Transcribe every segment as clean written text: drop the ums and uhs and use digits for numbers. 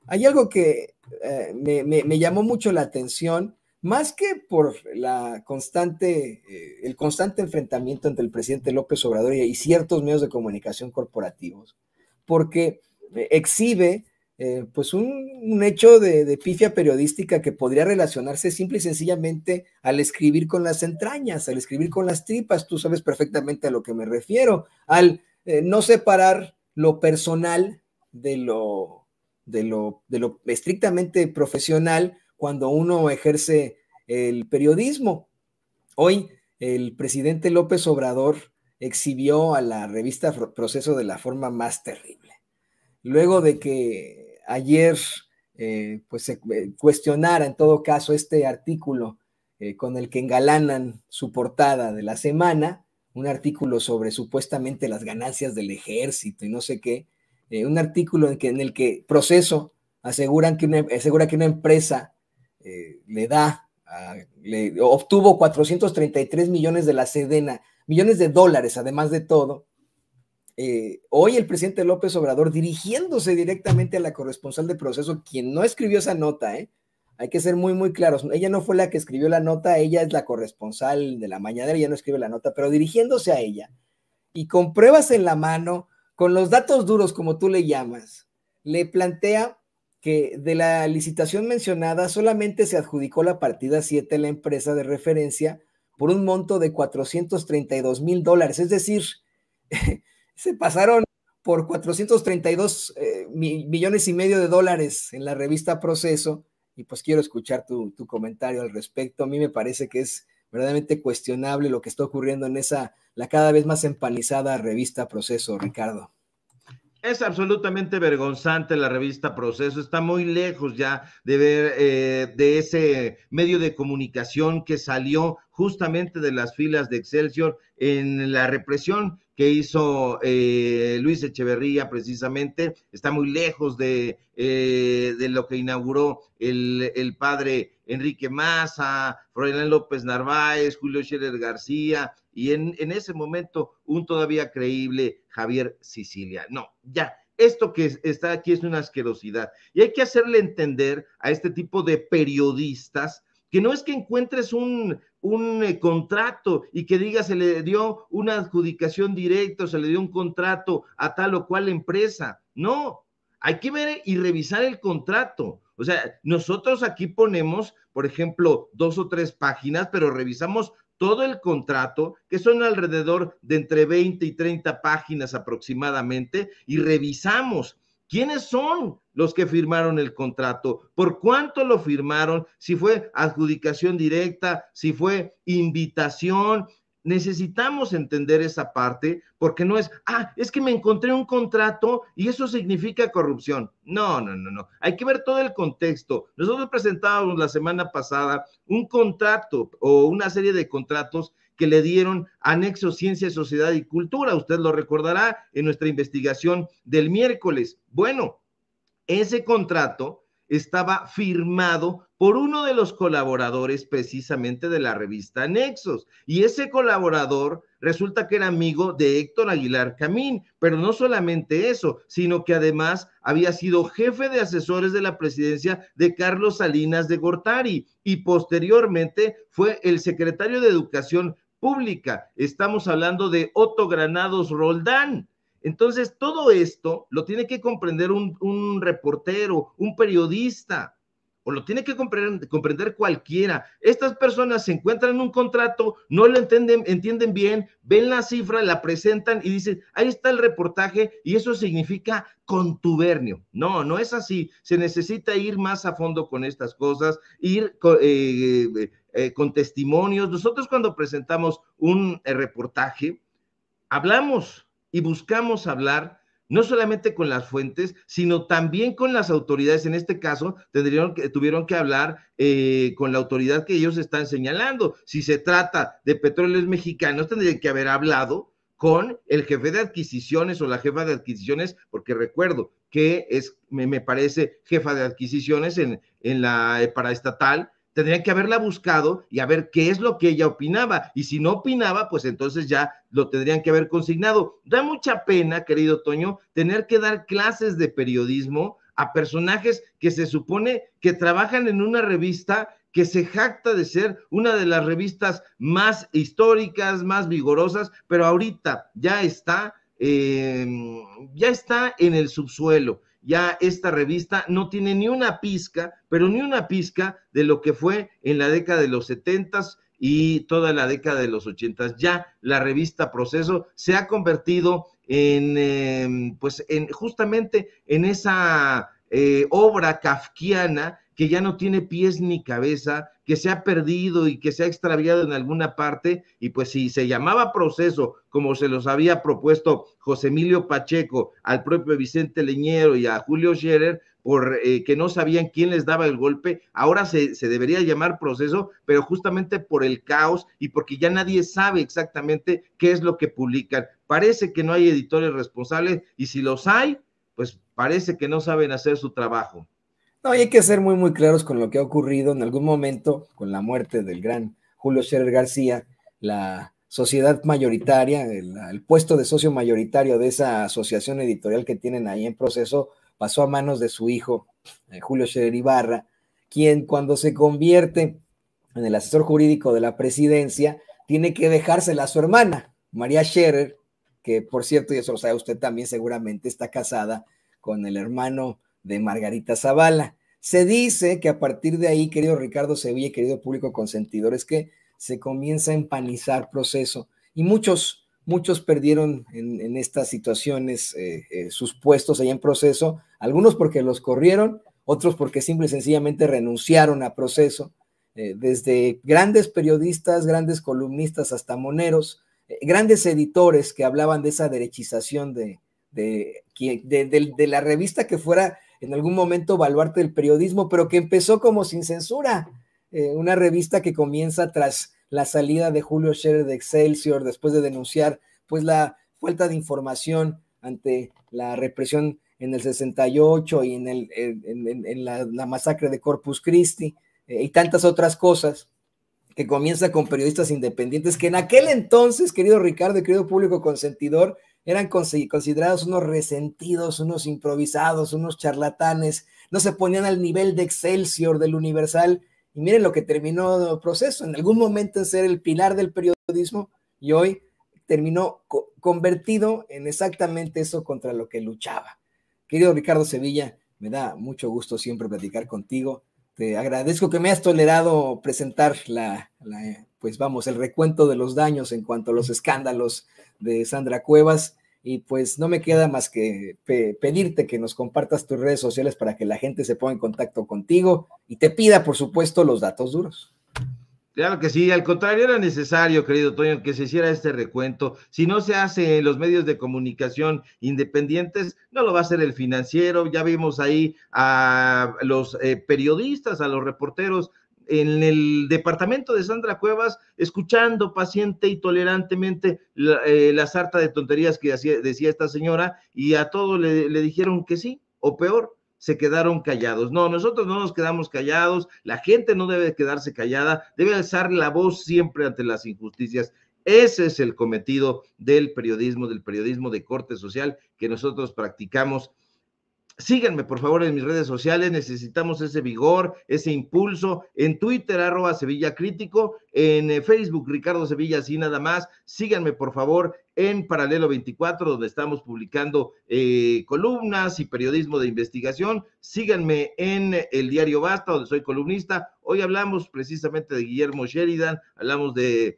hay algo que me llamó mucho la atención, más que por el constante enfrentamiento entre el presidente López Obrador y ciertos medios de comunicación corporativos, porque exhibe pues un hecho de pifia periodística que podría relacionarse simple y sencillamente al escribir con las entrañas, al escribir con las tripas. Tú sabes perfectamente a lo que me refiero, al no separar lo personal de lo estrictamente profesional cuando uno ejerce el periodismo. Hoy el presidente López Obrador exhibió a la revista Proceso de la forma más terrible. Luego de que ayer pues se cuestionara en todo caso este artículo con el que engalanan su portada de la semana, un artículo sobre supuestamente las ganancias del ejército y no sé qué, un artículo en el que Proceso asegura que una empresa obtuvo 433 millones de la Sedena, millones de dólares, además de todo. Hoy el presidente López Obrador, dirigiéndose directamente a la corresponsal de Proceso, quien no escribió esa nota, hay que ser muy, muy claros, ella no fue la que escribió la nota, ella es la corresponsal de la mañanera, ella no escribe la nota, pero dirigiéndose a ella, y con pruebas en la mano, con los datos duros, como tú le llamas, le plantea que de la licitación mencionada solamente se adjudicó la partida 7 a la empresa de referencia por un monto de $432,000, es decir, se pasaron por 432 millones y medio de dólares en la revista Proceso, y pues quiero escuchar tu comentario al respecto. A mí me parece que es verdaderamente cuestionable lo que está ocurriendo en la cada vez más empanizada revista Proceso, Ricardo. Es absolutamente vergonzante la revista Proceso, está muy lejos ya de ver de ese medio de comunicación que salió justamente de las filas de Excelsior en la represión que hizo Luis Echeverría precisamente, está muy lejos de lo que inauguró el padre Enrique Maza, Froilán López Narváez, Julio Scherer García, y en ese momento un todavía creíble Javier Sicilia. No, ya, esto que está aquí es una asquerosidad, y hay que hacerle entender a este tipo de periodistas que no es que encuentres un contrato y que diga se le dio una adjudicación directa, se le dio un contrato a tal o cual empresa. No, hay que ver y revisar el contrato. O sea, nosotros aquí ponemos, por ejemplo, 2 o 3 páginas, pero revisamos todo el contrato, que son alrededor de entre 20 y 30 páginas aproximadamente, y revisamos quiénes son los que firmaron el contrato, por cuánto lo firmaron, si fue adjudicación directa, si fue invitación. Necesitamos entender esa parte, porque no es, es que me encontré un contrato y eso significa corrupción. No. Hay que ver todo el contexto. Nosotros presentábamos la semana pasada un contrato o una serie de contratos que le dieron Anexo Ciencia, Sociedad y Cultura. Usted lo recordará en nuestra investigación del miércoles. Bueno, ese contrato estaba firmado por uno de los colaboradores precisamente de la revista Anexos, y ese colaborador resulta que era amigo de Héctor Aguilar Camín, pero no solamente eso, sino que además había sido jefe de asesores de la presidencia de Carlos Salinas de Gortari, y posteriormente fue el secretario de Educación Pública. Estamos hablando de Otto Granados Roldán. Entonces, todo esto lo tiene que comprender un reportero, un periodista, o lo tiene que comprender cualquiera. Estas personas se encuentran en un contrato, no lo entienden bien, ven la cifra, la presentan y dicen, ahí está el reportaje, y eso significa contubernio. No es así. Se necesita ir más a fondo con estas cosas, ir con testimonios. Nosotros cuando presentamos un reportaje, hablamos y buscamos hablar no solamente con las fuentes, sino también con las autoridades. En este caso, tuvieron que hablar con la autoridad que ellos están señalando. Si se trata de Petróleos Mexicanos, tendrían que haber hablado con el jefe de adquisiciones o la jefa de adquisiciones, porque recuerdo que me parece jefa de adquisiciones en la paraestatal. Tendrían que haberla buscado y a ver qué es lo que ella opinaba, y si no opinaba, pues entonces ya lo tendrían que haber consignado. Da mucha pena, querido Toño, tener que dar clases de periodismo a personajes que se supone que trabajan en una revista que se jacta de ser una de las revistas más históricas, más vigorosas, pero ahorita ya está en el subsuelo. Ya esta revista no tiene ni una pizca, pero ni una pizca de lo que fue en la década de los 70s y toda la década de los 80s. Ya la revista Proceso se ha convertido justamente en esa obra kafkiana que ya no tiene pies ni cabeza, que se ha perdido y que se ha extraviado en alguna parte, y pues si se llamaba Proceso, como se los había propuesto José Emilio Pacheco, al propio Vicente Leñero y a Julio Scherer, por que no sabían quién les daba el golpe, ahora se debería llamar Proceso, pero justamente por el caos y porque ya nadie sabe exactamente qué es lo que publican. Parece que no hay editores responsables, y si los hay, pues parece que no saben hacer su trabajo. No, y hay que ser muy, muy claros con lo que ha ocurrido en algún momento con la muerte del gran Julio Scherer García. La sociedad mayoritaria, el puesto de socio mayoritario de esa asociación editorial que tienen ahí en Proceso, pasó a manos de su hijo, Julio Scherer Ibarra, quien cuando se convierte en el asesor jurídico de la presidencia, tiene que dejársela a su hermana, María Scherer, que por cierto, y eso lo sabe usted también seguramente, está casada con el hermano de Margarita Zavala. Se dice que a partir de ahí, querido Ricardo Sevilla, querido público consentidor, es que se comienza a empanizar Proceso, y muchos perdieron en estas situaciones sus puestos allá en Proceso, algunos porque los corrieron, otros porque simple y sencillamente renunciaron a Proceso, desde grandes periodistas, grandes columnistas hasta moneros, grandes editores que hablaban de esa derechización de la revista que fuera en algún momento baluarte del periodismo, pero que empezó como sin censura, una revista que comienza tras la salida de Julio Scherer de Excelsior, después de denunciar pues la falta de información ante la represión en el 68 y en la masacre de Corpus Christi, y tantas otras cosas, que comienza con periodistas independientes que en aquel entonces, querido Ricardo y querido público consentidor, eran considerados unos resentidos, unos improvisados, unos charlatanes, no se ponían al nivel de Excelsior, del Universal, y miren lo que terminó el Proceso, en algún momento en ser el pilar del periodismo, y hoy terminó convertido en exactamente eso contra lo que luchaba. Querido Ricardo Sevilla, me da mucho gusto siempre platicar contigo. Te agradezco que me hayas tolerado presentar el recuento de los daños en cuanto a los escándalos de Sandra Cuevas, y pues no me queda más que pedirte que nos compartas tus redes sociales para que la gente se ponga en contacto contigo y te pida, por supuesto, los datos duros. Claro que sí, al contrario, era necesario, querido Toño, que se hiciera este recuento. Si no se hace en los medios de comunicación independientes, no lo va a hacer el Financiero. Ya vimos ahí a los periodistas, a los reporteros en el departamento de Sandra Cuevas, escuchando paciente y tolerantemente la sarta de tonterías que decía esta señora, y a todos le dijeron que sí, o peor, se quedaron callados. No, nosotros no nos quedamos callados, la gente no debe quedarse callada, debe alzar la voz siempre ante las injusticias. Ese es el cometido del periodismo de corte social que nosotros practicamos. Síganme, por favor, en mis redes sociales. Necesitamos ese vigor, ese impulso. En Twitter, @SevillaCrítico. En Facebook, Ricardo Sevilla, así nada más. Síganme, por favor, en Paralelo 24, donde estamos publicando columnas y periodismo de investigación. Síganme en el diario Basta, donde soy columnista. Hoy hablamos precisamente de Guillermo Sheridan, hablamos de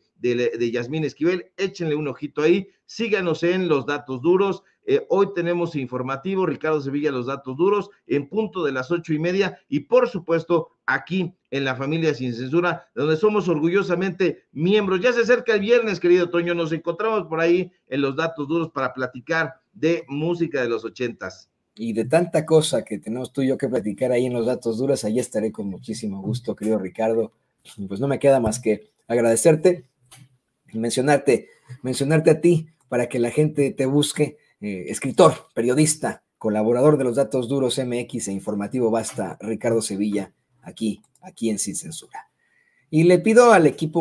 Yasmín Esquivel. Échenle un ojito ahí. Síganos en Los Datos Duros. Hoy tenemos informativo, Ricardo Sevilla, Los Datos Duros, en punto de las 8:30, y por supuesto aquí en La Familia Sin Censura, donde somos orgullosamente miembros. Ya se acerca el viernes, querido Toño, nos encontramos por ahí en Los Datos Duros para platicar de música de los 80s. Y de tanta cosa que tenemos tú y yo que platicar ahí en Los Datos Duros, allí estaré con muchísimo gusto, querido Ricardo. Pues no me queda más que agradecerte y mencionarte a ti para que la gente te busque. Escritor, periodista, colaborador de Los Datos Duros MX e Informativo Basta, Ricardo Sevilla, aquí en Sin Censura. Y le pido al equipo